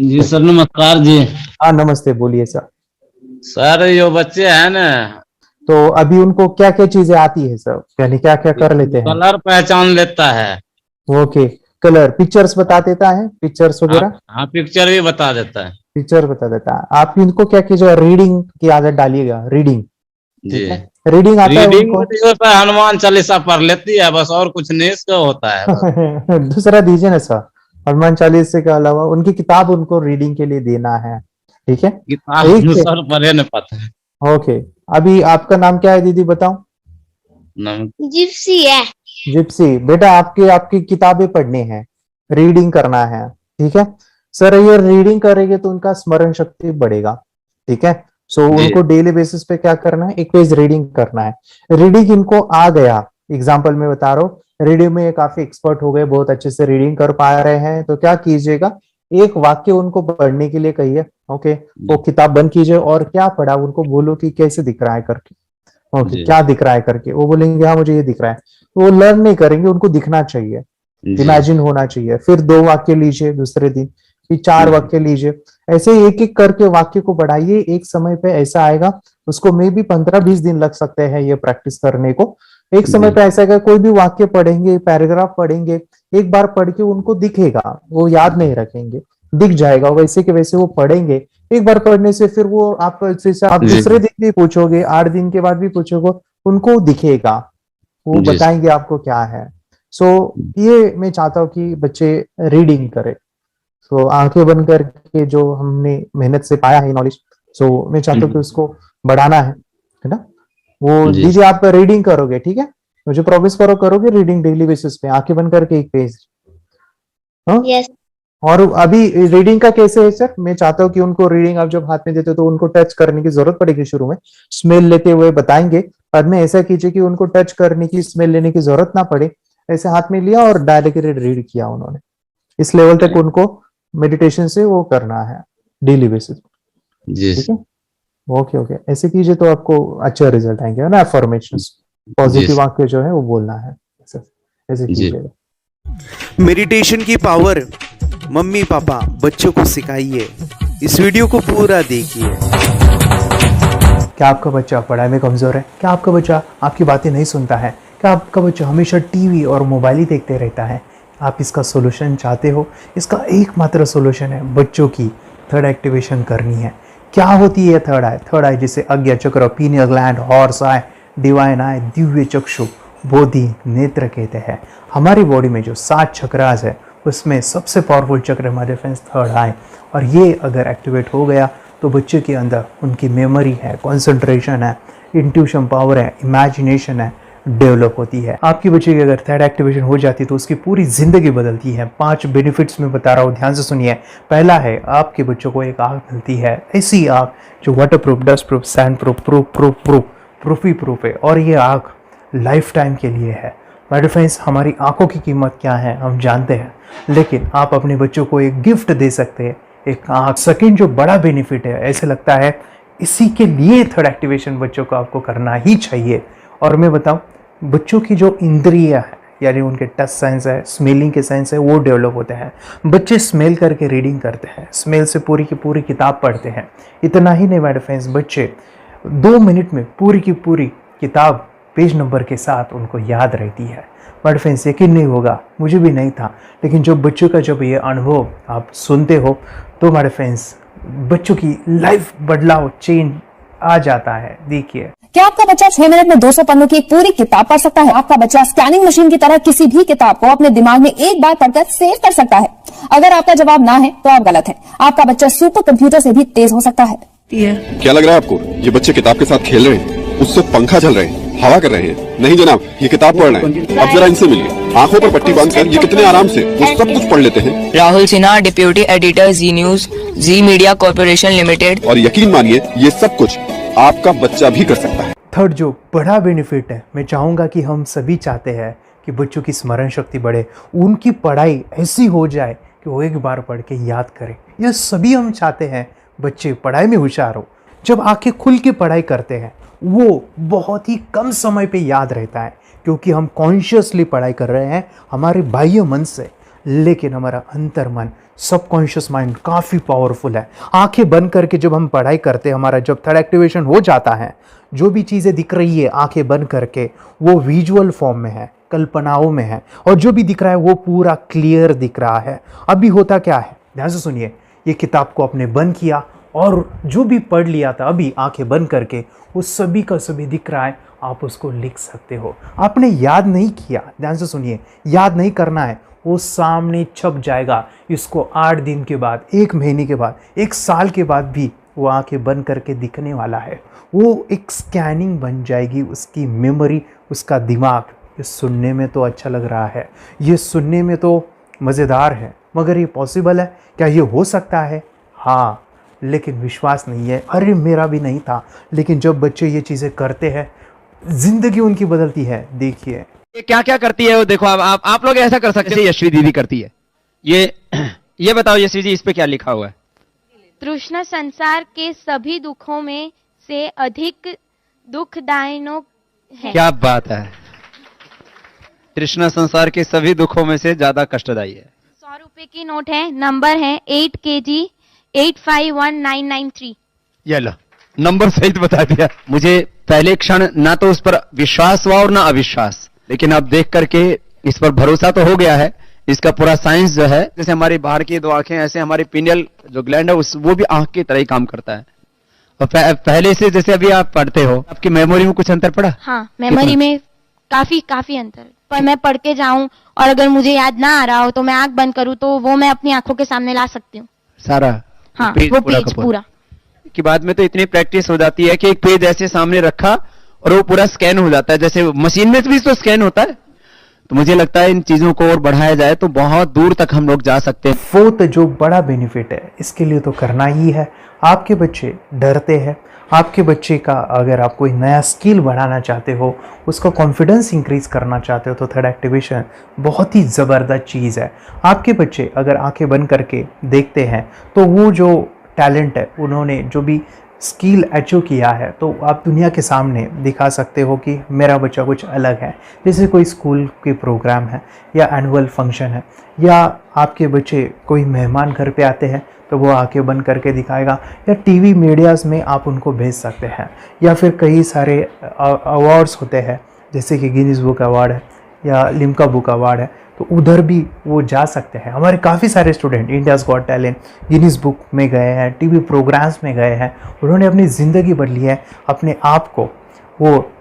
जी sir, नमस्कार जी। हाँ नमस्ते, बोलिए सर। सर यो बच्चे हैं ना, तो अभी उनको क्या क्या चीजें आती है सर, यानी क्या क्या कर लेते हैं? कलर पहचान लेता है। ओके। कलर पिक्चर्स बता देता है, पिक्चर्स हाँ वगैरह। हाँ, पिक्चर भी बता देता है। पिक्चर बता देता है। आप इनको क्या कीजिएगा, रीडिंग की आदत डालिएगा, रीडिंग। जी। ठीक है। रीडिंग आता है रीडिंग उनको? में तो होता है, हनुमान चालीसा पढ़ लेती है बस, और कुछ नहीं इसका होता है बस। दूसरा दीजिए ना सर। हनुमान चालीसा के अलावा उनकी किताब उनको रीडिंग के लिए देना है। ठीक है। किताब एक। सर पढ़े नहीं पाते हैं। ओके। अभी आपका नाम क्या है दीदी, बताओ। नम- जिप्सी है। जिप्सी बेटा, आपकी आपकी किताबें पढ़नी है, रीडिंग करना है। ठीक है। सर ये रीडिंग करेंगे तो उनका स्मरण शक्ति बढ़ेगा। ठीक है। सो जी उनको डेली बेसिस पे क्या करना है, एक पेज रीडिंग करना है। रीडिंग इनको आ गया, एग्जाम्पल में बता रहा हूँ, रीडिंग में ये काफी एक्सपर्ट हो गए, बहुत अच्छे से रीडिंग कर पा रहे हैं, तो क्या कीजिएगा, एक वाक्य उनको पढ़ने के लिए कहिए। ओके। वो जी किताब बंद कीजिए और क्या पढ़ा उनको बोलो कि कैसे दिख रहा है करके। ओके, जी क्या दिख रहा है करके वो बोलेंगे हाँ मुझे ये दिख रहा है। तो वो लर्न नहीं करेंगे, उनको दिखना चाहिए, जी इमेजिन होना चाहिए। फिर 2 वाक्य लीजिए दूसरे दिन, फिर 4 वाक्य लीजिए। ऐसे एक एक करके वाक्य को बढ़ाइए। एक समय पे ऐसा आएगा, उसको मे भी 15-20 दिन लग सकते हैं ये प्रैक्टिस करने को। एक समय जी पे ऐसा है, कोई भी वाक्य पढ़ेंगे, पैराग्राफ पढ़ेंगे, एक बार पढ़ के उनको दिखेगा, वो याद नहीं रखेंगे, दिख जाएगा, वैसे के वैसे वो पढ़ेंगे। एक बार पढ़ने से फिर वो आप जैसे आप जी दूसरे दिन भी पूछोगे, 8 दिन के बाद भी पूछोगे, उनको दिखेगा, वो जी बताएंगे आपको क्या है। सो ये मैं चाहता हूँ कि बच्चे रीडिंग करें। सो आंखें बंद करके जो हमने मेहनत से पाया है नॉलेज, सो मैं चाहता हूँ कि उसको बढ़ाना है ना। वो जी दीजिए, आप रीडिंग करोगे, ठीक है। मुझे प्रॉमिस करो, करोगे रीडिंग डेली बेसिस पे, आंखें बंद करके एक पेज। हाँ। यस। और अभी रीडिंग का कैसे है सर, मैं चाहता हूँ कि उनको रीडिंग आप जब हाथ में देते हो तो उनको टच करने की जरूरत पड़ेगी शुरू में, स्मेल लेते हुए बताएंगे। बाद में ऐसा कीजिए कि उनको टच करने की, स्मेल लेने की जरूरत ना पड़े, ऐसे हाथ में लिया और डायरेक्ट रीड किया उन्होंने। इस लेवल तक उनको मेडिटेशन से वो करना है, डेली बेसिस। जी ठीक है। ओके ओके, ऐसे कीजिए तो आपको अच्छे रिजल्ट आएंगे ना। अफर्मेशन, जी पॉजिटिव वाक्य जो है वो बोलना है, ऐसे ऐसे जी कीजिएगा। मेडिटेशन की पावर मम्मी पापा बच्चों को सिखाइए। इस वीडियो को पूरा देखिए। क्या आपका बच्चा पढ़ाई में कमजोर है? क्या आपका बच्चा आपकी बातें नहीं सुनता है? क्या आपका बच्चा हमेशा टीवी और मोबाइल ही देखते रहता है? आप इसका सोल्यूशन चाहते हो? इसका एकमात्र सोल्यूशन है, बच्चों की थर्ड एक्टिवेशन करनी है। क्या होती है थर्ड आई? थर्ड आई जिसे आज्ञा चक्र, pineal gland, horse eye, divine eye, दिव्य चक्षु, बोधि नेत्र कहते हैं। हमारी बॉडी में जो 7 चक्रास है, उसमें सबसे पावरफुल चक्र हमारे फ्रेंड्स थर्ड आई। और ये अगर एक्टिवेट हो गया तो बच्चे के अंदर उनकी मेमोरी है, कंसंट्रेशन है, इंट्यूशन पावर है, इमेजिनेशन है, डेवलप होती है। आपकी बच्चे की अगर थर्ड एक्टिवेशन हो जाती है तो उसकी पूरी जिंदगी बदलती है। 5 बेनिफिट्स में बता रहा हूँ, ध्यान से सुनिए। पहला है, आपके बच्चों को एक आँख मिलती है, ऐसी आँख जो waterproof, dustproof, sandproof, proof ही प्रूफ है। और ये आँख लाइफ टाइम के लिए है। माय फ्रेंड्स, हमारी आंखों की कीमत क्या है हम जानते हैं, लेकिन आप अपने बच्चों को एक गिफ्ट दे सकते हैं, एक आंख। सेकंड जो बड़ा बेनिफिट है, ऐसे लगता है इसी के लिए थर्ड एक्टिवेशन बच्चों को आपको करना ही चाहिए। और मैं बताऊं, बच्चों की जो इंद्रियां है, यानी उनके टच सेंस है, स्मेलिंग के सेंस है, वो डेवलप होते हैं। बच्चे स्मेल करके रीडिंग करते हैं, स्मेल से पूरी की पूरी किताब पढ़ते हैं। इतना ही नहीं माय फ्रेंड्स, बच्चे 2 मिनट में पूरी की पूरी किताब पेज नंबर के साथ उनको याद रहती है। बट फ्रेंड्स, यकीन नहीं होगा, मुझे भी नहीं था, लेकिन जो बच्चों का जब ये अनुभव आप सुनते हो तो हमारे फ्रेंड्स, बच्चों की लाइफ बदलाव, चेंज आ जाता है। देखिए, क्या आपका बच्चा 6 मिनट में 200 पन्नों की एक पूरी किताब पढ़ सकता है? आपका बच्चा स्कैनिंग मशीन की तरह किसी भी किताब को अपने दिमाग में एक बार पढ़कर सेव कर सकता है? अगर आपका जवाब ना है तो आप गलत हैं। आपका बच्चा सुपर कंप्यूटर से भी तेज हो सकता है। क्या लग रहा है आपको, ये बच्चे किताब के साथ खेल रहे हैं, उससे पंखा चल रहे हैं, हवा कर रहे हैं? नहीं जनाब, ये किताब पढ़ रहे हैं। अब जरा इनसे मिलिए, आंखों पर पट्टी बांधकर ये कितने आराम से वो सब कुछ पढ़ लेते हैं। राहुल सिन्हा, डिप्यूटी एडिटर, जी न्यूज, जी मीडिया कॉर्पोरेशन लिमिटेड। और यकीन मानिए, ये सब कुछ आपका बच्चा भी कर सकता है। थर्ड जो बड़ा बेनिफिट है, मैं चाहूंगा कि हम सभी चाहते हैं कि बच्चों की स्मरण शक्ति बढ़े, उनकी पढ़ाई ऐसी हो जाए कि वो एक बार पढ़ के याद करें। यह सभी हम चाहते हैं, बच्चे पढ़ाई में होशियार हो। जब आंखें खुल के पढ़ाई करते हैं, वो बहुत ही कम समय पे याद रहता है, क्योंकि हम कॉन्शियसली पढ़ाई कर रहे हैं हमारे बाह्य मन से, लेकिन हमारा अंतर मन सबकॉन्शियस माइंड काफ़ी पावरफुल है। आंखें बंद करके जब हम पढ़ाई करते हैं, हमारा जब थर्ड एक्टिवेशन हो जाता है, जो भी चीज़ें दिख रही है आंखें बंद करके वो विजुअल फॉर्म में है, कल्पनाओं में है, और जो भी दिख रहा है वो पूरा क्लियर दिख रहा है। अभी होता क्या है, ध्यान से सुनिए, ये किताब को आपने बंद किया और जो भी पढ़ लिया था अभी आंखें बंद करके वो सभी का सभी दिख रहा है, आप उसको लिख सकते हो। आपने याद नहीं किया, ध्यान से सुनिए, याद नहीं करना है, वो सामने छप जाएगा। इसको 8 दिन के बाद, 1 महीने के बाद, 1 साल के बाद भी वो आंखें बंद करके दिखने वाला है। वो एक स्कैनिंग बन जाएगी, उसकी मेमोरी, उसका दिमाग। ये सुनने में तो अच्छा लग रहा है, ये सुनने में तो मज़ेदार है, मगर ये पॉसिबल है क्या? ये हो सकता है, हाँ, लेकिन विश्वास नहीं है। अरे मेरा भी नहीं था, लेकिन जब बच्चे ये चीज़ें करते हैं जिंदगी उनकी बदलती है। देखिए ये क्या क्या करती है वो देखो। आप लोग ऐसा कर सकते हैं, यशवी दीदी करती है। ये बताओ यशवी जी, इस पे क्या लिखा हुआ है? तृष्णा संसार के सभी दुखों में से अधिक दुखदायक है। क्या बात है, तृष्णा संसार के सभी दुखों में से ज्यादा कष्टदायी है। 100 रुपए की नोट है, नंबर है 8 kg 851993। ये लो, नंबर सहित बता दिया। मुझे पहले क्षण ना तो उस पर विश्वास हुआ और ना अविश्वास, लेकिन अब देख करके इस पर भरोसा तो हो गया है। इसका पूरा साइंस जो है, जैसे हमारी बाहर की 2 आंखें, ऐसे हमारी पिनियल जो ग्लैंड है वो भी आंख की तरह ही काम करता है। और पहले से जैसे अभी आप पढ़ते हो, आपकी मेमोरी में कुछ अंतर पड़ा? हाँ, मेमोरी में काफी अंतर। पर मैं पढ़ के जाऊं और अगर मुझे याद ना आ रहा हो तो मैं आंख बंद करूं तो वो मैं अपनी आंखों के सामने ला सकती हूँ सारा। हाँ, पेज वो पूरा पेज का पूरा। कि बाद में तो इतनी प्रैक्टिस हो जाती है कि एक पेज ऐसे सामने रखा और वो पूरा स्कैन हो जाता है, जैसे मशीन में भी तो स्कैन होता है। तो मुझे लगता है इन चीजों को और बढ़ाया जाए तो बहुत दूर तक हम लोग जा सकते हैं। फोर्थ जो बड़ा बेनिफिट है, इसके लिए तो करना ही है। आपके बच्चे डरते हैं, आपके बच्चे का अगर आप कोई नया स्किल बढ़ाना चाहते हो, उसका कॉन्फिडेंस इंक्रीज करना चाहते हो, तो थर्ड एक्टिवेशन बहुत ही ज़बरदस्त चीज़ है। आपके बच्चे अगर आंखें बंद करके देखते हैं तो वो जो टैलेंट है, उन्होंने जो भी स्किल अचीव किया है, तो आप दुनिया के सामने दिखा सकते हो कि मेरा बच्चा कुछ अलग है। जैसे कोई स्कूल के प्रोग्राम है या एनुअल फंक्शन है, या आपके बच्चे कोई मेहमान घर पे आते हैं तो वो आंखें बंद करके दिखाएगा, या टीवी मीडियाज़ में आप उनको भेज सकते हैं, या फिर कई सारे अवार्ड्स होते हैं जैसे कि गिनीज बुक अवार्ड है या लिम्का बुक अवार्ड है, तो उधर भी वो जा सकते हैं। हमारे काफ़ी सारे student India's got talent, Guinness book में गए हैं, टीवी प्रोग्राम्स में गए हैं, उन्होंने अपनी ज़िंदगी बदली है, अपने आप को वो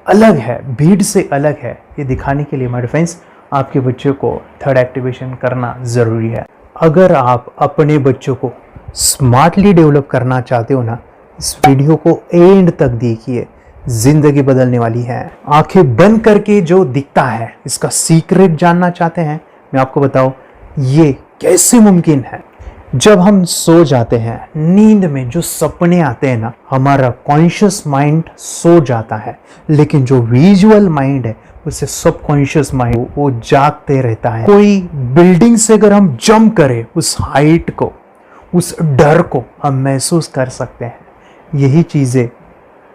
अलग है, भीड़ से अलग है, ये दिखाने के लिए मेरे फ्रेंड्स आपके बच्चों को थर्ड एक्टिवेशन करना ज़रूरी है। अगर आप अपने बच्चों को स्मार्टली डेवलप करना चाहते हो ना, इस वीडियो को एंड तक देखिए, जिंदगी बदलने वाली है। आंखें बंद करके जो दिखता है, इसका सीक्रेट जानना चाहते हैं, मैं आपको बताऊं ये कैसे मुमकिन है। जब हम सो जाते हैं, नींद में जो सपने आते हैं ना, हमारा कॉन्शियस माइंड सो जाता है, लेकिन जो विजुअल माइंड है, उसे सबकॉन्शियस माइंड वो जागते रहता है। कोई बिल्डिंग से अगर हम जंप करें, उस हाइट को, उस डर को हम महसूस कर सकते हैं। यही चीज़ें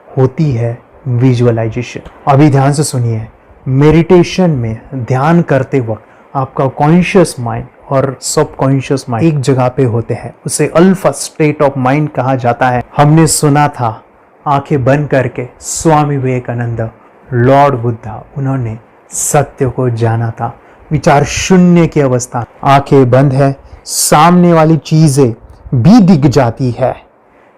होती है विजुअलाइजेशन। अभी ध्यान से सुनिए, मेडिटेशन में ध्यान करते वक्त आपका कॉन्शियस माइंड और सबकॉन्शियस माइंड एक जगह पे होते हैं, उसे अल्फा स्टेट ऑफ माइंड कहा जाता है। हमने सुना था आंखें बंद करके स्वामी विवेकानंद, लॉर्ड बुद्धा, उन्होंने सत्य को जाना था। विचार शून्य की अवस्था, आंखें बंद है, सामने वाली चीजें भी दिख जाती है।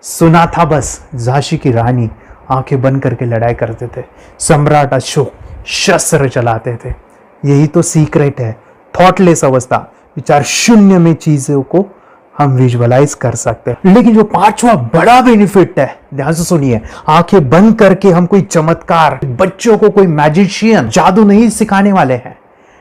सुना था बस, झांसी की रानी आंखें बंद करके लड़ाई करते थे, सम्राट अशोक शस्त्र चलाते थे। यही तो सीक्रेट है, थॉटलेस अवस्था, विचार शून्य में चीजों को हम विजुअलाइज कर सकते हैं। लेकिन जो 5वां बड़ा बेनिफिट है, ध्यान से सुनिए, आंखें बंद करके हम कोई चमत्कार, बच्चों को कोई मैजिशियन जादू नहीं सिखाने वाले हैं।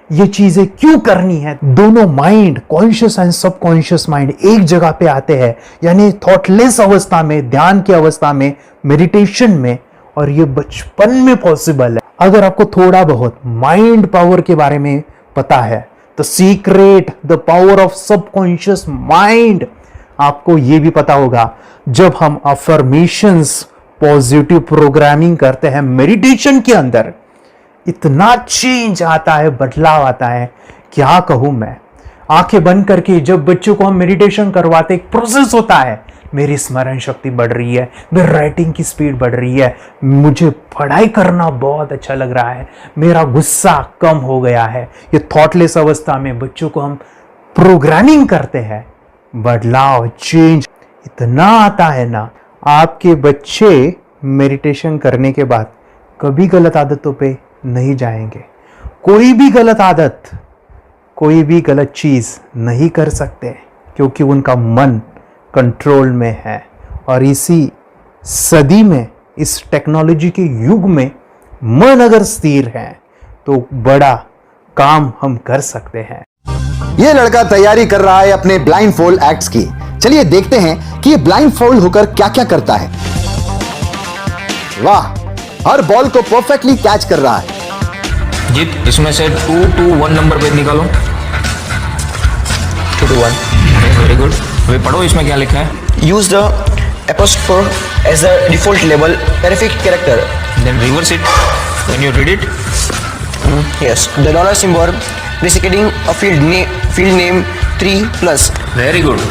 ये चीजें क्यों करनी है? दोनों mind, conscious and subconscious mind एक जगह पे आते हैं, यानी थॉटलेस अवस्था में, ध्यान की अवस्था में, मेडिटेशन में, और ये बचपन में पॉसिबल है। अगर आपको थोड़ा बहुत माइंड पावर के बारे में पता है, the secret, the power of subconscious mind, आपको ये भी पता होगा, जब हम अफर्मेशंस, पॉजिटिव प्रोग्रामिंग करते हैं मेडिटेशन के अंदर, इतना चेंज आता है, बदलाव आता है, क्या कहूं मैं। आंखें बंद करके जब बच्चों को हम मेडिटेशन करवाते, एक प्रोसेस होता है, मेरी स्मरण शक्ति बढ़ रही है, मेरी राइटिंग की स्पीड बढ़ रही है, मुझे पढ़ाई करना बहुत अच्छा लग रहा है, मेरा गुस्सा कम हो गया है। ये थॉटलेस अवस्था में बच्चों को हम प्रोग्रामिंग करते हैं, बदलाव, चेंज इतना आता है ना। आपके बच्चे मेडिटेशन करने के बाद कभी गलत आदतों पे नहीं जाएंगे, कोई भी गलत आदत, कोई भी गलत चीज नहीं कर सकते, क्योंकि उनका मन कंट्रोल में है। और इसी सदी में, इस टेक्नोलॉजी के युग में मन अगर स्थिर है तो बड़ा काम हम कर सकते हैं। ये लड़का तैयारी कर रहा है अपने ब्लाइंड फोल्ड एक्ट्स की। चलिए देखते हैं कि ये ब्लाइंड फोल्ड होकर क्या क्या करता है। वाह, हर बॉल को परफेक्टली कैच कर रहा है। जीत, इसमें से 2 to 1 नंबर भेद निकालो। 2 to 1, वेरी गुड। अभी पढ़ो इसमें क्या लिखा है। Use the apostrophe as a default label terrific character. Then reverse it when you read it. Yes, the dollar symbol preceding a field name 3+. Very good.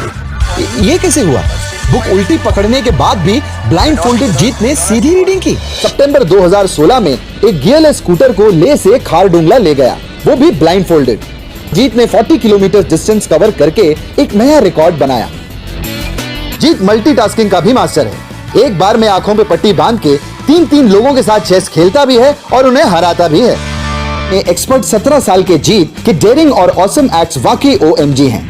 ये कैसे हुआ? बुक उल्टी पकड़ने के बाद भी ब्लाइंड फोल्डेड जीत ने सीधी रीडिंग की। सितंबर 2016 में एक गियरलेस स्कूटर को ले से खारडुंगला ले गया, वो भी ब्लाइंड फोल्डेड। जीत ने 40 किलोमीटर डिस्टेंस कवर करके एक नया रिकॉर्ड बनाया। जीत मल्टीटास्किंग का भी मास्टर है। एक बार में आंखों पे पट्टी बांध के 3-3 लोगों के साथ चेस खेलता भी है और उन्हें हराता भी है। एक्सपर्ट 17 साल के जीत के डेयरिंग और ऑसम एक्ट्स वाकई OMG हैं।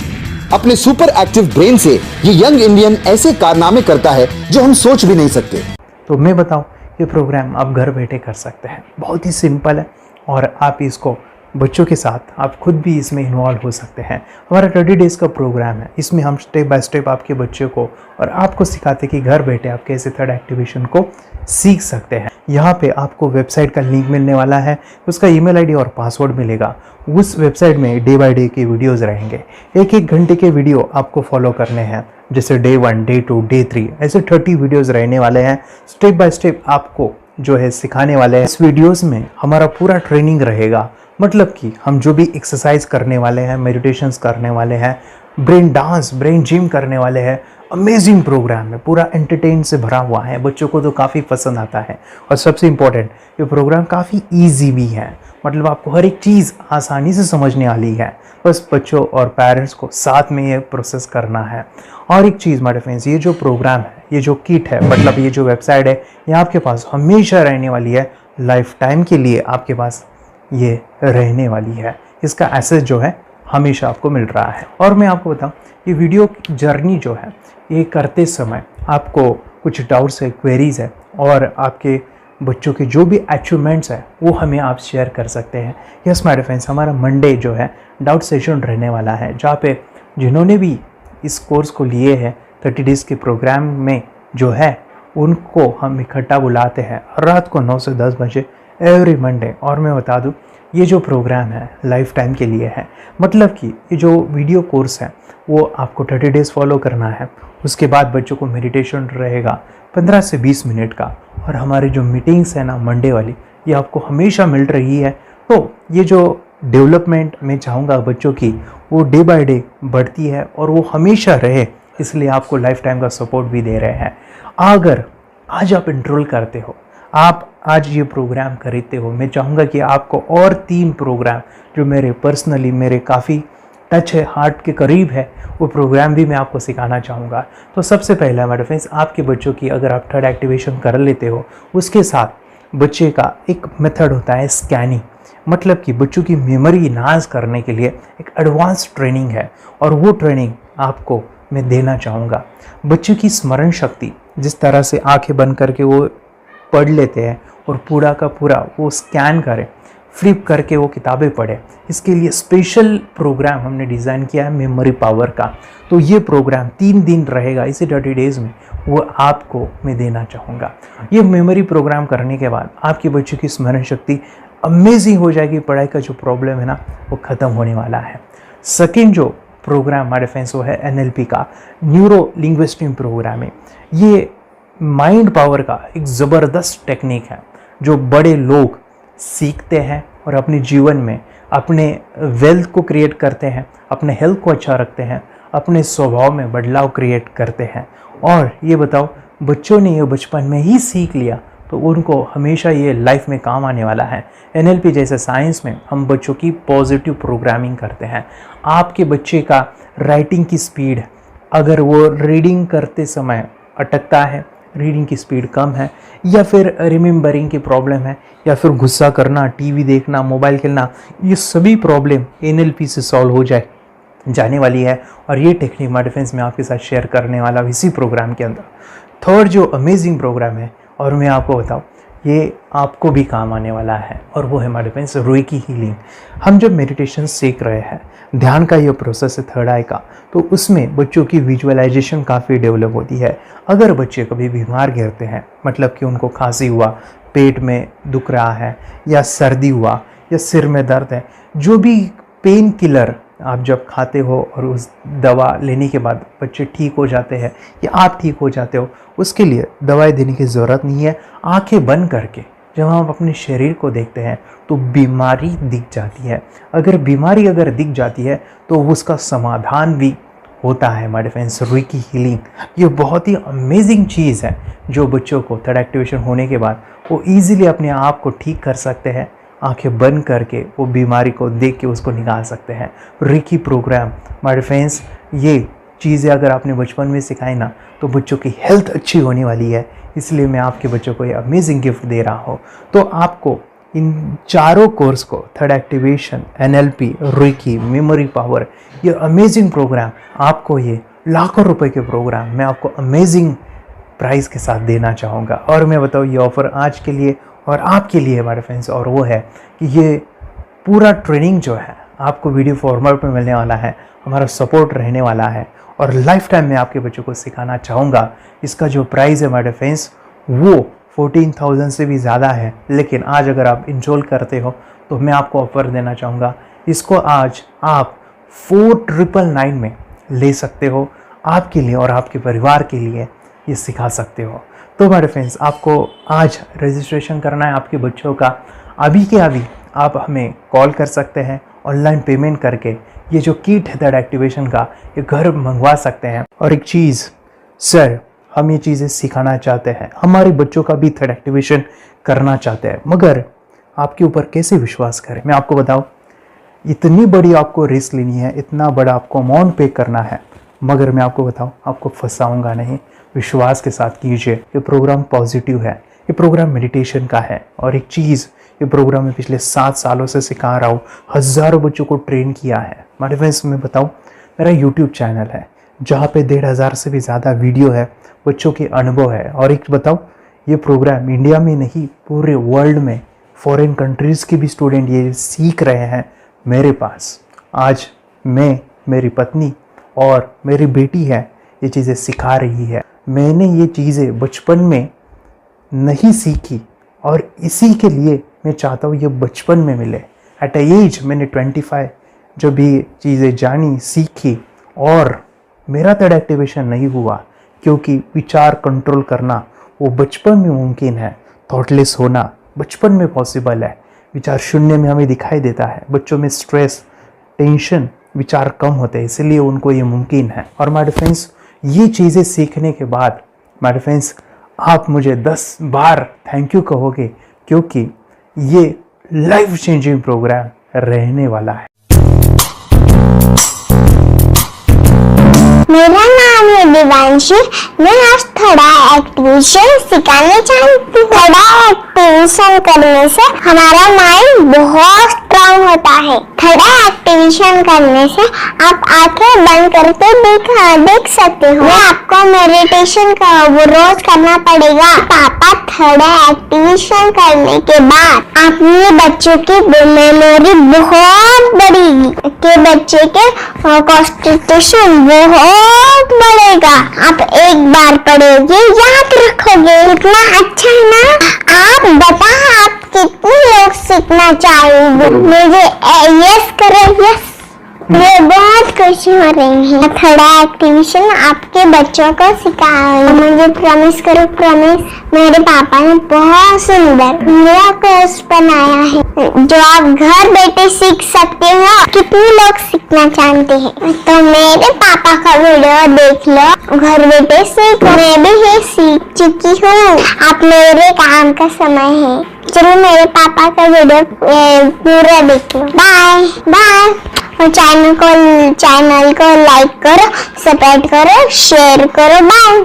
अपने सुपर एक्टिव ब्रेन से ये यंग इंडियन ऐसे कारनामे करता है जो हम सोच भी नहीं सकते। तो मैं बताऊं, ये प्रोग्राम आप घर बैठे कर सकते हैं, बहुत ही सिंपल है। और आप इसको बच्चों के साथ आप खुद भी इसमें इन्वॉल्व हो सकते हैं। हमारा 30 डेज का प्रोग्राम है, इसमें हम स्टेप बाय स्टेप आपके बच्चे को और आपको सिखाते कि घर बैठे आप कैसे थर्ड एक्टिवेशन को सीख सकते हैं। यहाँ पे आपको वेबसाइट का लिंक मिलने वाला है, उसका ईमेल आईडी और पासवर्ड मिलेगा। उस वेबसाइट में डे बाय डे के वीडियोस रहेंगे, 1-1 घंटे के वीडियो आपको फॉलो करने हैं, जैसे डे 1, डे 2, डे 3, ऐसे 30 वीडियोस रहने वाले हैं। स्टेप बाय स्टेप आपको जो है सिखाने वाले हैं। इस वीडियोस में हमारा पूरा ट्रेनिंग रहेगा, मतलब कि हम जो भी एक्सरसाइज करने वाले हैं, मेडिटेशंस करने वाले हैं, ब्रेन डांस, ब्रेन जिम करने वाले हैं। अमेजिंग प्रोग्राम है, पूरा एंटरटेन से भरा हुआ है, बच्चों को तो काफ़ी पसंद आता है। और सबसे इम्पोर्टेंट, ये प्रोग्राम काफ़ी ईजी भी है, मतलब आपको हर एक चीज़ आसानी से समझने वाली है। बस बच्चों और पेरेंट्स को साथ में ये प्रोसेस करना है। और एक चीज़ माय फ्रेंड्स, ये जो प्रोग्राम है, ये जो किट है, मतलब ये जो वेबसाइट है, ये आपके पास हमेशा रहने वाली है, लाइफ टाइम के लिए आपके पास ये रहने वाली है। इसका एक्सेस जो है हमेशा आपको मिल रहा है। और मैं आपको बताऊं, ये वीडियो जर्नी जो है, ये करते समय आपको कुछ डाउट्स है, क्वेरीज है, और आपके बच्चों के जो भी अचीवमेंट्स है वो हमें आप शेयर कर सकते हैं। यस माय फ्रेंड्स, हमारा मंडे जो है डाउट सेशन रहने वाला है, जहाँ पे जिन्होंने भी इस कोर्स को लिए हैं 30 डेज़ के प्रोग्राम में जो है, उनको हम इकट्ठा बुलाते हैं रात को 9 से 10 बजे एवरी मंडे। और मैं बता दूं, ये जो प्रोग्राम है लाइफ टाइम के लिए है, मतलब कि ये जो वीडियो कोर्स है वो आपको 30 डेज़ फॉलो करना है। उसके बाद बच्चों को मेडिटेशन रहेगा 15 से 20 मिनट का, और हमारी जो मीटिंग्स है ना मंडे वाली, ये आपको हमेशा मिल रही है। तो ये जो डेवलपमेंट मैं चाहूँगा बच्चों की, वो डे बाय डे बढ़ती है और वो हमेशा रहे, इसलिए आपको लाइफ टाइम का सपोर्ट भी दे रहे हैं। अगर आज आप एनरोल करते हो, आप आज ये प्रोग्राम खरीदते हो, मैं चाहूँगा कि आपको और 3 प्रोग्राम जो मेरे पर्सनली मेरे काफ़ी टच है, हार्ट के करीब है, वो प्रोग्राम भी मैं आपको सिखाना चाहूँगा। तो सबसे पहला हमारे फ्रेंड्स, आपके बच्चों की अगर आप थर्ड एक्टिवेशन कर लेते हो, उसके साथ बच्चे का एक मेथड होता है स्कैनिंग, मतलब कि बच्चों की मेमोरी इन्हांस करने के लिए एक एडवांस ट्रेनिंग है, और वो ट्रेनिंग आपको मैं देना चाहूँगा। बच्चों की स्मरण शक्ति, जिस तरह से आंखें बंद करके वो पढ़ लेते हैं और पूरा का पूरा वो स्कैन करें, फ्लिप करके वो किताबें पढ़े, इसके लिए स्पेशल प्रोग्राम हमने डिज़ाइन किया है मेमोरी पावर का। तो ये प्रोग्राम 3 दिन रहेगा, इसी 30 डेज़ में वो आपको मैं देना चाहूँगा। ये मेमोरी प्रोग्राम करने के बाद आपके बच्चों की स्मरण शक्ति अमेजिंग हो जाएगी, पढ़ाई का जो प्रॉब्लम है ना वो ख़त्म होने वाला है। सेकेंड जो प्रोग्राम हमारे फ्रेंड्स वो है NLP का, न्यूरो लिंग्विस्टिक प्रोग्रामिंग। ये माइंड पावर का एक ज़बरदस्त टेक्निक है जो बड़े लोग सीखते हैं और अपने जीवन में अपने वेल्थ को क्रिएट करते हैं, अपने हेल्थ को अच्छा रखते हैं, अपने स्वभाव में बदलाव क्रिएट करते हैं। और ये बताओ, बच्चों ने ये बचपन में ही सीख लिया तो उनको हमेशा ये लाइफ में काम आने वाला है। NLP जैसे साइंस में हम बच्चों की पॉजिटिव प्रोग्रामिंग करते हैं। आपके बच्चे का राइटिंग की स्पीड, अगर वो रीडिंग करते समय अटकता है, रीडिंग की स्पीड कम है, या फिर रिमेंबरिंग की प्रॉब्लम है, या फिर गुस्सा करना, टीवी देखना, मोबाइल खेलना, ये सभी प्रॉब्लम NLP से सॉल्व हो जाने वाली है। और ये टेक्निक माय डिफेंस में आपके साथ शेयर करने वाला इसी प्रोग्राम के अंदर। थर्ड जो अमेजिंग प्रोग्राम है, और मैं आपको बताऊं, ये आपको भी काम आने वाला है, और वो है माय डिफेंस रेकी हीलिंग। हम जब मेडिटेशन सीख रहे हैं, ध्यान का ये प्रोसेस है थर्ड आई का, तो उसमें बच्चों की विजुअलाइजेशन काफ़ी डेवलप होती है। अगर बच्चे कभी बीमार गिरते हैं, मतलब कि उनको खांसी हुआ, पेट में दुख रहा है, या सर्दी हुआ, या सिर में दर्द है, जो भी पेन किलर आप जब खाते हो और उस दवा लेने के बाद बच्चे ठीक हो जाते हैं या आप ठीक हो जाते हो, उसके लिए दवाई देने की ज़रूरत नहीं है। आंखें बंद करके जब हम अपने शरीर को देखते हैं तो बीमारी दिख जाती है। अगर बीमारी दिख जाती है तो उसका समाधान भी होता है। माय डिफेंस रेकी हीलिंग ये बहुत ही अमेजिंग चीज़ है जो बच्चों को थर्ड एक्टिवेशन होने के बाद वो ईजिली अपने आप को ठीक कर सकते हैं। आंखें बंद करके वो बीमारी को देख के उसको निकाल सकते हैं। रेकी प्रोग्राम माय डिफेंस, ये चीज़ें अगर आपने बचपन में सिखाई ना तो बच्चों की हेल्थ अच्छी होने वाली है। इसलिए मैं आपके बच्चों को ये अमेजिंग गिफ्ट दे रहा हूँ। तो आपको इन चारों कोर्स को, third activation, NLP, reiki, memory power, ये अमेजिंग प्रोग्राम, आपको ये लाखों रुपए के प्रोग्राम मैं आपको अमेजिंग प्राइस के साथ देना चाहूँगा। और मैं बताऊँ, ये ऑफ़र आज के लिए और आपके लिए हमारे फ्रेंड्स, और वो है कि ये पूरा ट्रेनिंग जो है आपको वीडियो फॉर्मेट में मिलने वाला है, हमारा सपोर्ट रहने वाला है, और लाइफ टाइम में आपके बच्चों को सिखाना चाहूँगा। इसका जो प्राइस है हमारे फ्रेंड्स वो 14,000 से भी ज़्यादा है, लेकिन आज अगर आप इनरोल करते हो तो मैं आपको ऑफ़र देना चाहूँगा। इसको आज आप 4,999 में ले सकते हो। आपके लिए और आपके परिवार के लिए ये सिखा सकते हो। तो हमारे फ्रेंड्स, आपको आज रजिस्ट्रेशन करना है आपके बच्चों का। अभी के अभी आप हमें कॉल कर सकते हैं, ऑनलाइन पेमेंट करके ये जो किट है थर्ड एक्टिवेशन का, ये घर मंगवा सकते हैं। और एक चीज़ सर, हम ये चीज़ें सिखाना चाहते हैं, हमारे बच्चों का भी थर्ड एक्टिवेशन करना चाहते हैं, मगर आपके ऊपर कैसे विश्वास करें? मैं आपको बताऊं, इतनी बड़ी आपको रिस्क लेनी है, इतना बड़ा आपको अमाउंट पे करना है, मगर मैं आपको बताऊं, आपको फंसाऊंगा नहीं। विश्वास के साथ कीजिए। ये प्रोग्राम पॉजिटिव है, ये प्रोग्राम मेडिटेशन का है। और एक चीज़, ये प्रोग्राम मैं पिछले 7 सालों से सिखा रहा हूँ, हज़ारों बच्चों को ट्रेन किया है। हमारे फ्रेंड्स, मैं बताऊँ, मेरा यूट्यूब चैनल है जहाँ पे 1,500 से भी ज़्यादा वीडियो है, बच्चों के अनुभव है। और एक बताऊँ, ये प्रोग्राम इंडिया में नहीं, पूरे वर्ल्ड में फॉरेन कंट्रीज़ के भी स्टूडेंट ये सीख रहे हैं मेरे पास। आज मैं, मेरी पत्नी और मेरी बेटी है, ये चीज़ें सिखा रही है। मैंने ये चीज़ें बचपन में नहीं सीखी और इसी के लिए मैं चाहता हूँ ये बचपन में मिले। एट एज मैंने 25 जो भी चीज़ें जानी, सीखी, और मेरा थर्ड एक्टिवेशन नहीं हुआ क्योंकि विचार कंट्रोल करना वो बचपन में मुमकिन है। थॉटलेस होना बचपन में पॉसिबल है। विचार शून्य में हमें दिखाई देता है। बच्चों में स्ट्रेस, टेंशन, विचार कम होते हैं, इसलिए उनको ये मुमकिन है। और माय फ्रेंड्स, ये चीज़ें सीखने के बाद माय फ्रेंड्स, आप मुझे 10 बार थैंक यू कहोगे, क्योंकि ये लाइफ चेंजिंग प्रोग्राम रहने वाला है। मेरा नाम है दिवांशी। मैं आज थोड़ा एक्टिवेशन सिखाने चाहती हूँ। थोड़ा एक्टिवेशन करने से हमारा माइंड बहुत स्ट्रांग होता है। थोड़ा एक्टिवेशन करने से आप आंखें बंद करके देख सकते हो। मैं आपको मेडिटेशन का वो रोज करना पड़ेगा। पापा, थोड़ा एक्टिवेशन करने के बाद अपने बच्चों की मेमोरी बहुत बढ़ेगी, के बच्चे के कॉन्सेंट्रेशन बहुत बढ़ेगा। आप एक बार पढ़ोगे, याद रखोगे, इतना अच्छा है ना। आप बताओ, आप कितने लोग सीखना चाहेंगे? मुझे यस करो, यस मुझे बहुत खुशी हो रही है। थोड़ा एक्टिविशन आपके बच्चों को सिखाऊंगी। मुझे प्रॉमिस करो, प्रॉमिस। मेरे पापा ने बहुत सुंदर मेरा कोर्स बनाया है जो आप घर बैठे सीख सकते हो। कितने लोग सीखना चाहते हैं तो मेरे पापा का वीडियो देख लो, घर बैठे सीखो। मैं भी ये सीख चुकी हूँ। आप मेरे काम का समय है। चलो मेरे पापा का वीडियो पूरा देख लो। Bye bye. और चैनल को लाइक करो, सपोर्ट करो, शेयर करो। बाय।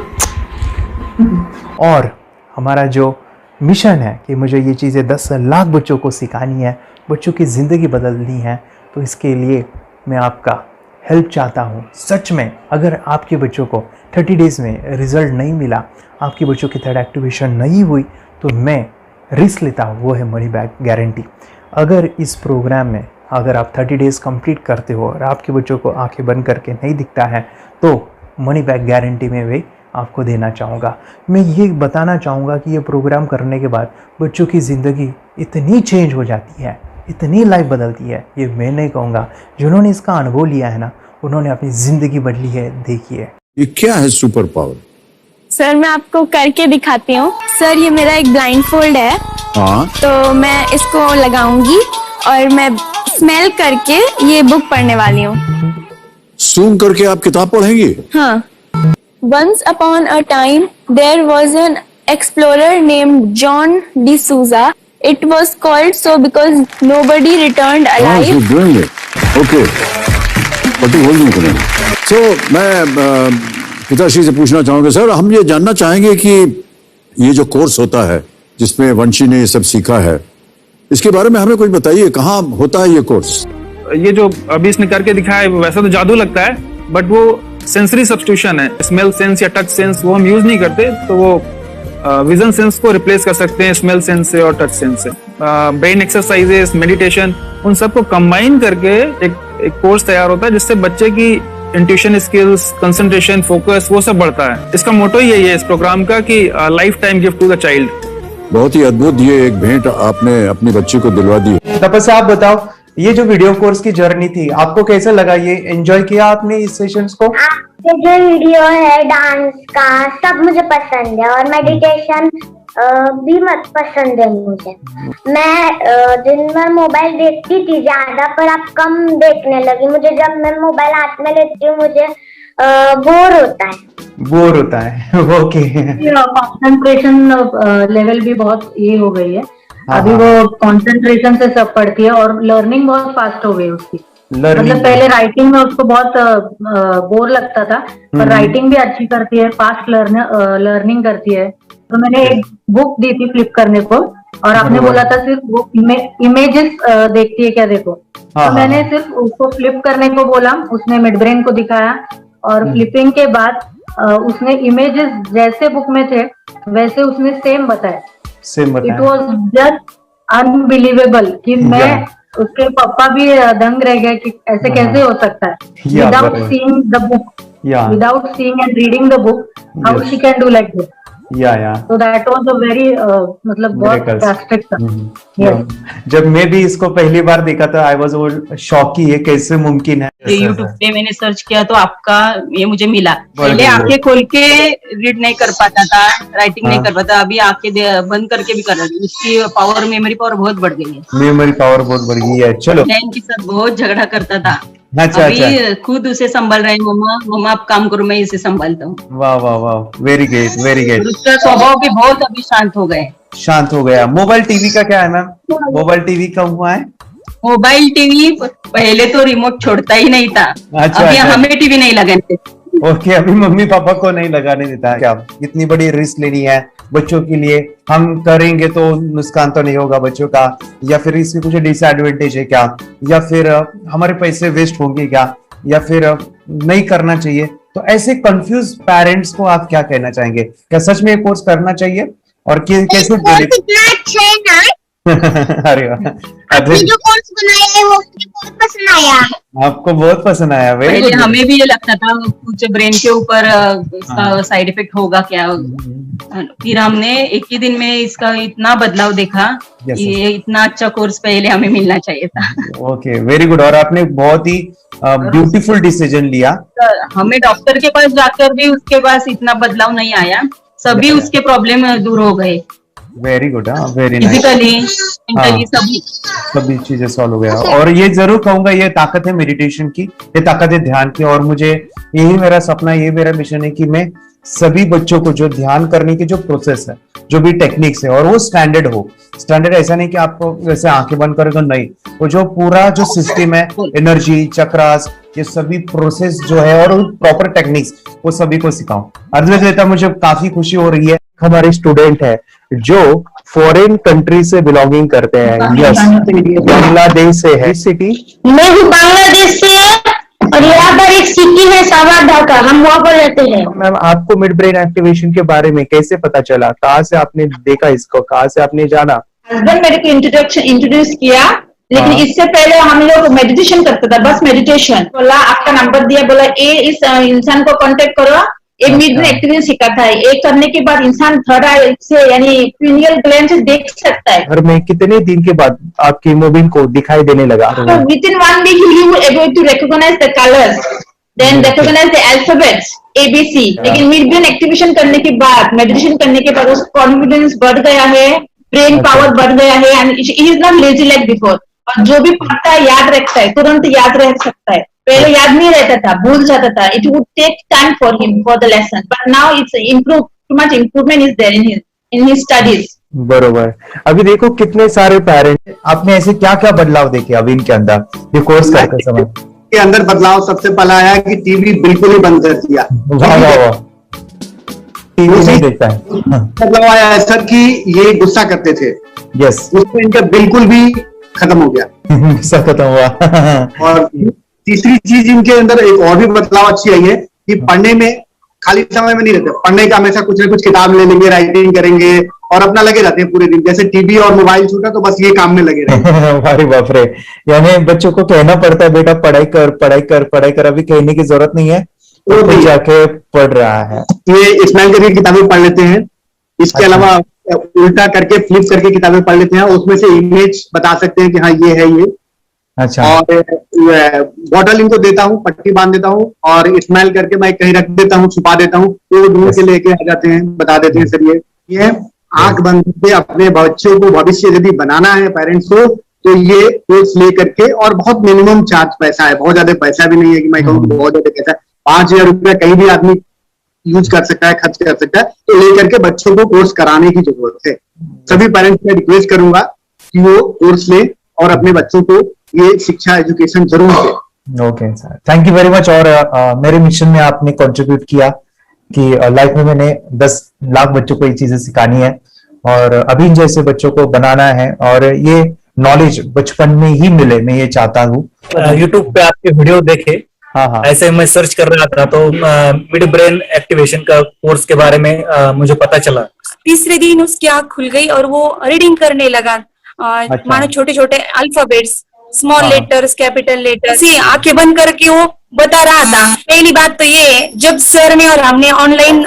और हमारा जो मिशन है कि मुझे ये चीज़ें 10 लाख बच्चों को सिखानी है, बच्चों की ज़िंदगी बदलनी है, तो इसके लिए मैं आपका हेल्प चाहता हूँ। सच में अगर आपके बच्चों को 30 डेज़ में रिज़ल्ट नहीं मिला, आपके बच्चों की थर्ड एक्टिवेशन नहीं हुई, तो मैं रिस्क लेता हूँ, वो है मनी बैक गारंटी। अगर इस प्रोग्राम में अगर आप 30 डेज़ कंप्लीट करते हो और आपके बच्चों को आंखें बंद करके नहीं दिखता है, तो मनी बैक गारंटी में भी आपको देना चाहूँगा। मैं ये बताना चाहूँगा कि ये प्रोग्राम करने के बाद बच्चों की ज़िंदगी इतनी चेंज हो जाती है, इतनी लाइफ बदलती है, ये मैं नहीं कहूँगा। जिन्होंने इसका अनुभव लिया है ना, उन्होंने अपनी ज़िंदगी बदली है। देखिए ये क्या है सुपर पावर? सर मैं आपको करके दिखाती हूँ। सर ये मेरा एक ब्लाइंड फोल्ड है। हाँ, तो मैं इसको लगाऊंगी और मैं स्मेल करके ये बुक पढ़ने वाली हूँ। सूंघ करके आप किताब पढ़ेंगी? हाँ। Once upon a time, there was an explorer named John D'Souza. It was called so because nobody returned alive. You're doing it. Okay. What are you holding today? So, मैं पिताश्री से पूछना चाहूँगा सर, हम ये जानना चाहेंगे कि ये जो कोर्स होता है जिसमें वंशी ने ये सब सीखा है, इसके बारे में हमें कुछ बताइए। कहाँ होता है ये कोर्स? ये जो अभी इसने करके दिखाया है वैसा तो जादू लगता है, बट वो सेंसरी सब्स्टिट्यूशन है। स्मेल सेंस या टच सेंस वो हम यूज नहीं करते, तो वो विजन सेंस को रिप्लेस कर सकते हैं स्मेल सेंस से और टच सेंस से। ब्रेन एक्सरसाइजेस, मेडिटेशन, उन सबको कंबाइन करके एक कोर्स तैयार होता है जिससे बच्चे की इंट्यूशन स्किल्स, कंसंट्रेशन, फोकस वो सब बढ़ता है। इसका मोटो ही यही है इस प्रोग्राम का कि lifetime gift to the child. बहुत ही अद्भुत ये एक भेंट आपने अपनी बच्ची को दिलवा दी। तपस्या आप बताओ, ये जो वीडियो कोर्स की जर्नी थी आपको कैसा लगा? ये एंजॉय किया आपने इस सेशंस को? आपके जो वीडियो है डांस का सब मुझे पसंद है और मेडिटेशन भी मत पसंद है मुझे। मैं दिन भर मोबाइल देखती थी ज्यादा, पर अब कम देखने लगी। मुझे जब मैं मोबाइल हाथ में लेती हूँ मुझे बोर होता है। बोर होता है ओके। कंसंट्रेशन लेवल भी बहुत ये हो गई है। अभी वो कंसंट्रेशन से सब पढ़ती है और लर्निंग बहुत फास्ट हो गई उसकी। मतलब पहले राइटिंग में उसको बहुत बोर लगता था, पर राइटिंग भी अच्छी करती है, फास्ट लर्निंग करती है। तो मैंने एक बुक दी थी फ्लिप करने को और आपने बोला था सिर्फ वो इमेजेस देखती है क्या, देखो। तो मैंने सिर्फ उसको फ्लिप करने को बोला, उसने मिड ब्रेन को दिखाया और फ्लिपिंग के बाद उसने इमेजेस जैसे बुक में थे वैसे उसने सेम बताया। इट वॉज जस्ट अनबिलीवेबल कि मैं उसके पापा भी दंग रह गए कि ऐसे कैसे हो सकता है। Without seeing the book, without seeing and reading the book, how she can do like this. So that was a very मतलब बहुत ड्रास्टिक था। जब मैं भी इसको पहली बार देखा था आई वाज शॉक कि ये कैसे मुमकिन है। यूट्यूब पे मैंने सर्च किया तो आपका ये मुझे मिला। पहले आंखें खोल के रीड नहीं कर पाता था, राइटिंग नहीं कर पाता, अभी आंखें बंद करके भी कर रही हूँ। उसकी पावर, मेमोरी पावर बहुत बढ़ गई है। मेमोरी पावर बहुत बढ़ गई है। चलो, बहन के साथ बहुत झगड़ा करता था, अच्छा, अभी खुद उसे संभाल रहे हैं। मम्मा आप काम करो, मैं इसे संभालता हूँ। वाह वाह वाह, वेरी ग्रेट वेरी ग्रेट। उसका स्वभाव भी बहुत अभी शांत हो गए, शांत हो गया। मोबाइल टीवी का क्या है मैम? मोबाइल टीवी का हुआ है? मोबाइल टीवी पहले तो रिमोट छोड़ता ही नहीं था। अच्छा, अभी अच्छा। हमें टीवी नहीं लगाने। ओके, अभी मम्मी पापा को नहीं लगाने देता। क्या इतनी बड़ी रिस्क लेनी है बच्चों के लिए? हम करेंगे तो नुकसान तो नहीं होगा बच्चों का, या फिर इसकी कुछ डिसएडवांटेज है क्या, या फिर हमारे पैसे वेस्ट होंगे क्या, या फिर नहीं करना चाहिए? तो ऐसे कंफ्यूज पेरेंट्स को आप क्या कहना चाहेंगे? क्या सच में ये कोर्स करना चाहिए और कैसे? अरे आपने जो कोर्स बनाया है वो मुझे बहुत पसंद आया। आपको बहुत पसंद आया? पहले हमें भी ये लगता था कुछ ब्रेन के ऊपर इसका साइड इफेक्ट होगा क्या। फिर हमने एक ही दिन में इसका इतना बदलाव देखा कि ये इतना अच्छा कोर्स पहले हमें मिलना चाहिए था। Okay, very good. और आपने बहुत ही ब्यूटीफुल डिसीजन लिया। हमें डॉक्टर के पास जाकर भी उसके पास इतना बदलाव नहीं आया, सभी उसके प्रॉब्लम दूर हो गए। Very good, very nice. Physically, mentally सभी चीजें सॉल्व हो गया। और ये जरूर कहूंगा, ये ताकत है मेडिटेशन की, ये ताकत है ध्यान की। और मुझे यही मेरा सपना, ये मेरा मिशन है कि मैं सभी बच्चों को जो ध्यान करने की जो प्रोसेस है, जो भी टेक्निक्स है, और वो स्टैंडर्ड हो। स्टैंडर्ड ऐसा नहीं कि आपको वैसे आंखें बंद करें तो नहीं, वो जो पूरा जो सिस्टम है, एनर्जी, चक्रास, ये सभी प्रोसेस जो है और प्रॉपर टेक्निक्स, वो सभी को सिखाऊं। अर्जुन, मुझे काफी खुशी हो रही है। हमारे स्टूडेंट है जो फॉरेन कंट्री से बिलोंगिंग करते हैं। यस, बांग्लादेश से है। सिटी मैं हूँ बांग्लादेश से, और यहाँ पर एक सिटी है सावर ढाका, हम वहाँ पर रहते हैं। मैम, आपको मिड ब्रेन एक्टिवेशन के बारे में कैसे पता चला? कहाँ से आपने देखा इसको, कहाँ से आपने जाना? हस्बैंड मेरे को इंट्रोड्यूस किया, लेकिन इससे पहले हम लोग मेडिटेशन करते थे, बस मेडिटेशन। बोला आपका नंबर दिया, बोला ये इस इंसान को कांटेक्ट करो, ये मिड ब्रेन एक्टिवेशन सिखाता है। ये करने के बाद इंसान थर्ड आई से यानी पिनियल ग्लैंड से देख सकता है। घर में कितने दिन के बाद आपकी हीमोग्लोबिन को दिखाई देने लगा? विद इन 1 वीक ही will able to recognise the colours, then recognise the alphabets ABC। लेकिन मिड ब्रेन एक्टिवेशन करने के बाद, मेडिटेशन करने के बाद उसका कॉन्फिडेंस बढ़ गया है, ब्रेन पावर बढ़ गया है, and he is not lazy like before. और जो भी पढ़ता है याद रखता है, तुरंत याद रख सकता है। पहले याद नहीं रहता था, भूल जाता था। It would take time for him for the lesson, but now it's too much improvement is there in his studies. बरोबर। अभी देखो कितने सारे पेरेंट्स, आपने ऐसे क्या क्या बदलाव देखे अभी इनके अंदर ये कोर्स करते समय? के अंदर बदलाव सबसे पहला आया कि टीवी बिल्कुल ही बंद कर दिया। वाह वाह वाह, टीवी नहीं देखता है। बदलाव आया है सर कि ये गुस्सा करते थे, यस, उसमें इनका बिल्कुल भी खत्म हो गया। गुस्सा खत्म हुआ। और तीसरी चीज इनके अंदर एक और भी बदलाव अच्छी आई है कि पढ़ने में खाली समय में नहीं रहते, पढ़ने का हमेशा कुछ ना कुछ किताब ले लेंगे, राइटिंग करेंगे और अपना लगे रहते हैं पूरे दिन। जैसे टीवी और मोबाइल छूटा तो बस ये काम में लगे रहते। अरे बाप रे, यानी बच्चों को कहना पड़ता है बेटा पढ़ाई कर, पढ़ाई कर, पढ़ाई कर, अभी कहने की जरूरत नहीं है, तो जाके पढ़ रहा है। ये स्माइल करके किताबें पढ़ लेते हैं, इसके अलावा उल्टा करके फ्लिप करके किताबें पढ़ लेते हैं, उसमें से इमेज बता सकते हैं कि हाँ ये है ये। अच्छा। और बॉटल इनको देता हूँ, पट्टी बांध देता हूँ और स्माइल करके मैं कहीं रख देता हूँ, छुपा देता हूँ, तो ढूंढ के लेके आ जाते हैं, बता देते हैं सर ये आंख बंद करके अपने बच्चों को भविष्य यदि बनाना है पेरेंट्स को, तो ये कोर्स ले करके, और बहुत मिनिमम चार्ज पैसा है, बहुत ज्यादा पैसा भी नहीं है कि मैं कहूँ बहुत ज्यादा पैसा। 5,000 रुपया कहीं भी आदमी यूज कर सकता है, खर्च कर सकता है, तो लेकर के बच्चों को कोर्स कराने की जरूरत है। सभी पेरेंट्स से रिक्वेस्ट करूंगा कि वो कोर्स लें और अपने बच्चों को ये शिक्षा एजुकेशन जरूर दें। Okay sir, thank you very much. और मेरे मिशन में आपने कंट्रीब्यूट किया कि लाइफ में मैंने 10 लाख बच्चों को ये चीजें सिखानी है और अभी जैसे बच्चों को बनाना है, और ये नॉलेज बचपन में ही मिले, मैं ये चाहता हूँ। यूट्यूब पे आपके वीडियो देखे, हाँ, ऐसे मैं सर्च कर रहा था तो मिड ब्रेन एक्टिवेशन का कोर्स के बारे में मुझे पता चला। तीसरे दिन उसकी आंख खुल गई और वो रीडिंग करने लगा। मानो छोटे छोटे alphabets, small letters, capital letters, ऐसी आंखें बंद करके वो बता रहा था। पहली बात तो ये, जब सर ने और हमने ऑनलाइन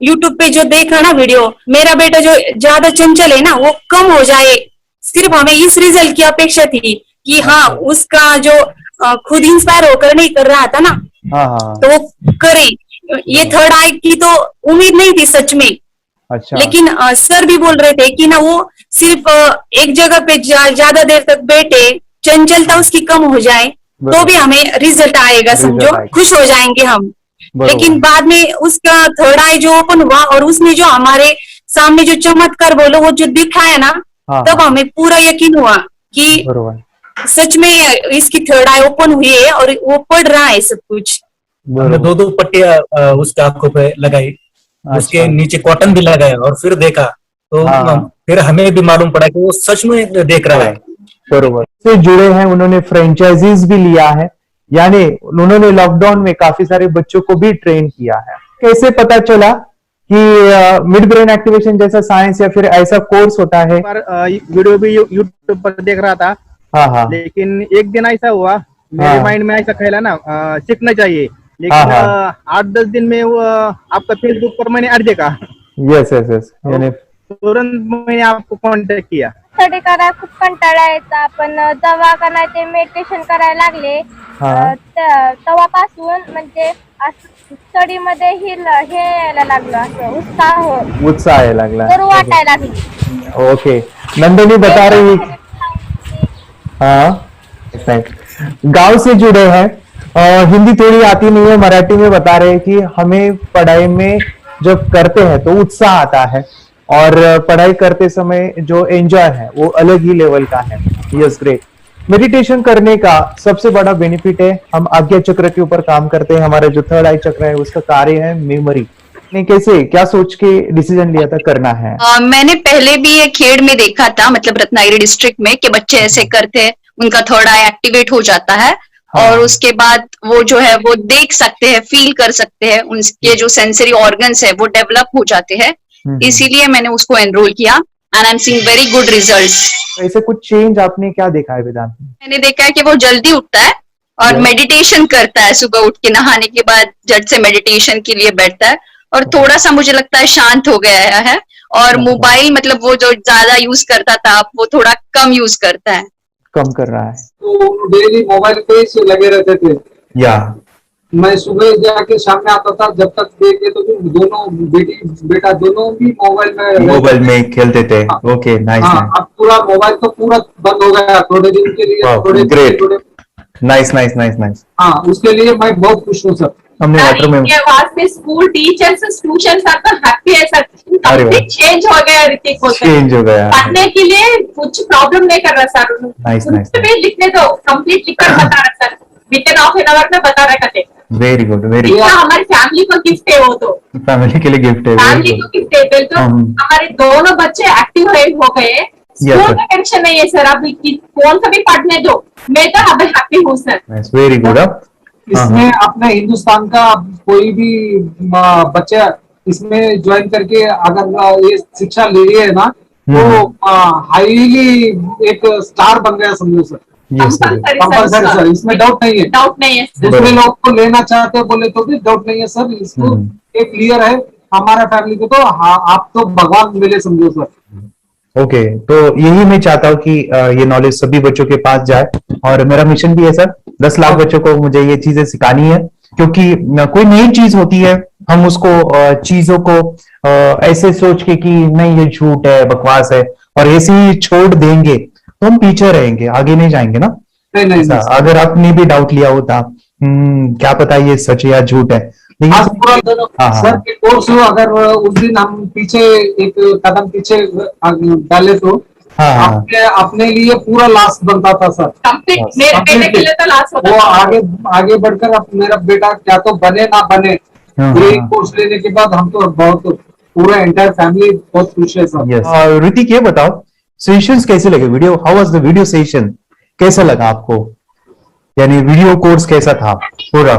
यूट्यूब पे जो देखा ना वीडियो, मेरा बेटा जो ज्यादा चंचल है ना वो कम हो जाए, सिर्फ हमें इस रिजल्ट की अपेक्षा थी कि हाँ उसका जो खुद इंस्पायर होकर नहीं कर रहा था ना, तो वो करे। ये थर्ड आई की तो उम्मीद नहीं थी सच में। अच्छा। लेकिन सर भी बोल रहे थे कि ना वो सिर्फ एक जगह पे ज्यादा देर तक बैठे, चंचलता उसकी कम हो जाए तो भी हमें रिजल्ट आएगा, समझो खुश हो जाएंगे हम। लेकिन बाद में उसका थर्ड आई जो ओपन हुआ और उसने जो हमारे सामने जो चमत्कार बोलो वो जो दिखाया ना, तब हमें पूरा यकीन हुआ कि सच में इसकी थर्ड आई ओपन हुई है और वो पढ़ रहा है सब कुछ। हमने 2 पट्टियां उसके आंखों पे लगाई, उसके नीचे कॉटन भी लगाया और फिर देखा तो फिर हमें भी मालूम पड़ा कि वो सच में देख रहा है। बरोबर से जुड़े हैं, उन्होंने फ्रेंचाइजीज भी लिया है, यानी उन्होंने लॉकडाउन में काफी सारे बच्चों को भी ट्रेन किया है। कैसे पता चला कि मिड ब्रेन एक्टिवेशन जैसा साइंस या फिर ऐसा कोर्स होता है? वीडियो भी यूट्यूब पर देख रहा था, लेकिन एक दिन ऐसा हुआ मेरे माइंड में ऐसा खेला ना सीखना चाहिए, लेकिन 8-10 दिन में वो आपका फेसबुक पर मैंने ऐड देखा। यस, यानी तुरंत मैंने आपको कांटेक्ट किया। स्टडी करायला खूप कंटाळा यायचा, पण जेव्हा का नाही ते मेडिटेशन करायला लागले तेव्हापासून म्हणजे स्टडी मध्ये हे यायला लागलं, असं उत्साह यायला लागला, बरं वाटायला लागली. ओके. नंदिनी बता रही, हाँ गांव से जुड़े हैं, हिंदी थोड़ी आती नहीं है, मराठी में बता रहे हैं कि हमें पढ़ाई में जब करते हैं तो उत्साह आता है और पढ़ाई करते समय जो एंजॉय है वो अलग ही लेवल का है. Yes, great. मेडिटेशन करने का सबसे बड़ा बेनिफिट है, हम आज्ञा चक्र के ऊपर काम करते हैं, हमारा जो थर्ड आई चक्र है उसका कार्य है मेमोरी. ने कैसे क्या सोच के डिसीजन लिया था करना है? मैंने पहले भी ये खेड़ में देखा था, मतलब रत्नागिरी डिस्ट्रिक्ट में, कि बच्चे ऐसे करते हैं, उनका थर्ड आई एक्टिवेट हो जाता है. और उसके बाद वो जो है वो देख सकते हैं, फील कर सकते हैं, उनके जो सेंसरी ऑर्गन्स है वो डेवलप हो जाते हैं. इसीलिए मैंने उसको एनरोल किया and I am seeing very good results. ऐसे कुछ चेंज आपने क्या देखा है वेदांत में? मैंने देखा है कि वो जल्दी उठता है और मेडिटेशन करता है, सुबह उठ के नहाने के बाद झट से मेडिटेशन के लिए बैठता है और थोड़ा सा मुझे लगता है शांत हो गया है. और मोबाइल मतलब वो जो ज्यादा यूज करता था वो थोड़ा कम यूज करता है, कम कर रहा है. तो डेली मोबाइल पे ही लगे रहते थे. या मैं सुबह जाके शाम में आता था, जब तक देखे तो दोनों बेटा दोनों भी मोबाइल में खेलते थे. Okay, nice. अब पूरा मोबाइल तो पूरा बंद हो गया थोड़े दिन के लिए. Great, nice nice nice nice. हाँ, उसके लिए मैं बहुत खुश हूँ सर. हमने लेटर में वास्ते स्कूल टीचर्स ट्यूशन सब हैप्पी है सर. कंप्लीट चेंज हो गया ऋतिक को. चेंज हो गया. पढ़ने के लिए कुछ प्रॉब्लम नहीं कर रहा सर. Nice nice. लिखने दो, कंप्लीट लिखकर बता रहा sir. With in half an hour में बता रहा करते. Very good, very good. हमारी फैमिली को गिफ्ट है, वो तो फैमिली के लिए गिफ्ट है. फैमिली को गिफ्ट है. तो हमारे दोनों बच्चे एक्टिव हो गए. स्कूल का टेंशन नहीं है सर. अभी कौन सा भी पढ़ने दो, मैं तो अब हैप्पी हूँ सर. Very good. इसमें अपने हिंदुस्तान का कोई भी बच्चा इसमें ज्वाइन करके अगर ये शिक्षा ले रही है ना, तो हाईली एक स्टार बन गया समझो सर. कंपल्सरी सर, इसमें डाउट नहीं है. डाउट नहीं है. दूसरे लोग को लेना चाहते हैं बोले तो भी डाउट नहीं है सर. इसको एक क्लियर है हमारा फैमिली को. तो आप तो भगवान मिले समझो सर. ओके, तो यही मैं चाहता हूँ कि ये नॉलेज सभी बच्चों के पास जाए और मेरा मिशन भी है सर, 10 लाख बच्चों को मुझे ये चीजें सिखानी है. क्योंकि कोई नई चीज होती है, हम उसको चीजों को ऐसे सोच के कि नहीं ये झूठ है, बकवास है, और ऐसे ही छोड़ देंगे तो हम पीछे रहेंगे, आगे नहीं जाएंगे ना. नहीं. अगर आपने भी डाउट लिया होता क्या पता ये सच या झूठ है. सर के कोर्स हो, अगर उस दिन हम पीछे एक कदम पीछे डाले तो अपने लिए पूरा लास्ट बनता था सर. मेरे के लिए तो लास्ट होता. वो आगे बढ़कर अब मेरा बेटा क्या तो बने ना बने, ये कोर्स लेने के बाद हम तो बहुत पूरा एंटायर फैमिली बहुत खुश है सर. ऋतिक, ये बताओ सेशंस कैसे लगे? Video, how was the video session? कैसा लगा आपको? यानी वीडियो कोर्स कैसा था पूरा?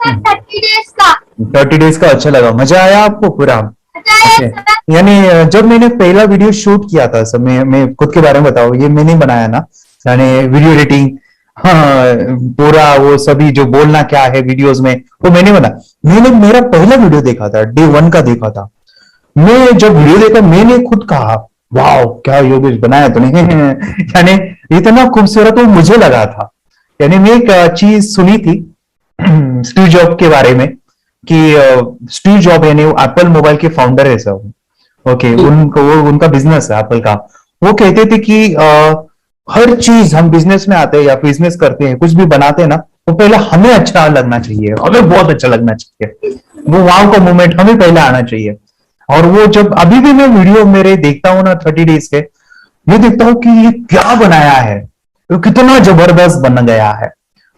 30 डेज का अच्छा लगा, मजा आया आपको पूरा? यानी जब मैंने पहला वीडियो शूट किया था सब, मैं खुद के बारे में बताऊं, ये मैंने बनाया ना, यानी वीडियो एडिटिंग, पूरा वो सभी जो बोलना क्या है वीडियोस में वो मैंने बनाया. मैंने मेरा पहला वीडियो देखा था, डे 1 का देखा था. मैं जब वीडियो देखा मैंने खुद कहा वाह क्या योगेश बनाया तूने. यानी इतना खूबसूरत वो मुझे लगा था. यानी मैं एक चीज सुनी थी स्टीव जॉब के बारे में कि स्टीव जॉब यानी एप्पल मोबाइल के फाउंडर है सब. ओके, उनका बिजनेस है एप्पल का. वो कहते थे कि हर चीज हम बिजनेस में आते हैं या बिजनेस करते हैं, कुछ भी बनाते हैं ना, वो पहले हमें अच्छा लगना चाहिए, हमें बहुत अच्छा लगना चाहिए, वो वाव का मोमेंट हमें पहले आना चाहिए. और वो जब अभी भी मैं वीडियो मेरे देखता हूँ ना 30 डेज के, मैं देखता हूँ कि ये क्या बनाया है, वो कितना जबरदस्त बन गया है.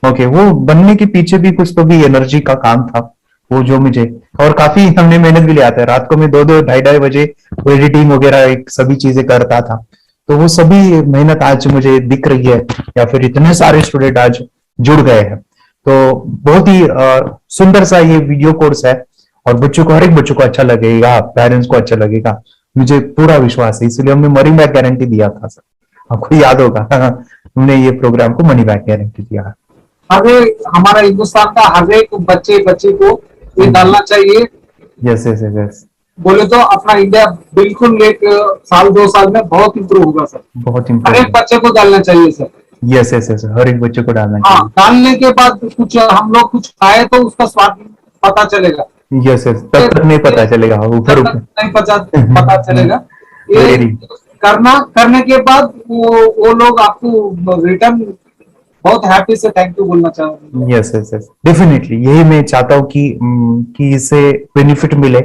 ओके, वो बनने के पीछे भी कुछ तो भी एनर्जी का काम था वो जो मुझे, और काफी हमने मेहनत भी लिया था. रात को मैं 2-2 ढाई बजे एडिटिंग वगैरह सभी चीजें करता था. तो वो सभी मेहनत आज मुझे दिख रही है, या फिर इतने सारे स्टूडेंट आज जुड़ गए हैं. तो बहुत ही सुंदर सा ये वीडियो कोर्स है और बच्चों को, हर एक बच्चों को अच्छा लगेगा, पेरेंट्स को अच्छा लगेगा, मुझे पूरा विश्वास है. इसलिए हमने मनी बैक गारंटी दिया था सर, आपको याद होगा. हमने ये प्रोग्राम को मनी बैक गारंटी दिया. हमारा हिंदुस्तान का हर एक बच्चे को ये डालना चाहिए. Yes yes yes. बोले तो अपना इंडिया बिल्कुल एक साल 2 साल में बहुत इम्प्रूव होगा सर। बहुत हर इम्पोर्टेंट। एक बच्चे को डालना चाहिए सर। यस यस यस, हर एक बच्चे को डालना हाँ, चाहिए। डालने के बाद कुछ हम लोग कुछ खाए तो उसका स्वाद पता चलेगा। यस यस, तब तक नहीं पता चलेगा ऊपर ऊपर। नहीं पता चलेगा। ये करने के बाद वो लोग आपको रिटर्न बहुत हैप्पी से थैंक यू बोलना चाहूंगा। यस यस यस, डेफिनेटली यही मैं चाहता हूँ कि इससे बेनिफिट मिले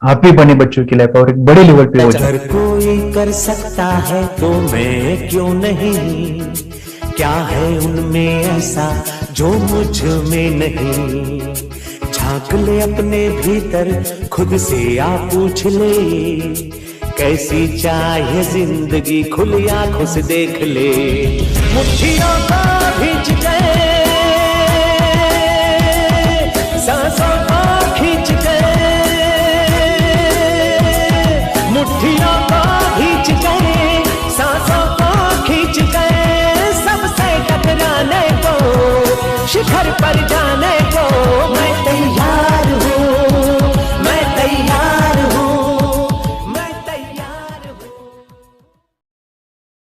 आप भी बने बच्चों की लाइफ और एक बड़े लेवल पे हो जाए। अगर कोई कर सकता है तो मैं क्यों नहीं, क्या है उनमें ऐसा जो मुझ में नहीं। झांक ले अपने भीतर खुद से आ पूछ ले, कैसी चाहे जिंदगी खुली आंखों से देख ले। मुट्ठियों को भींच गए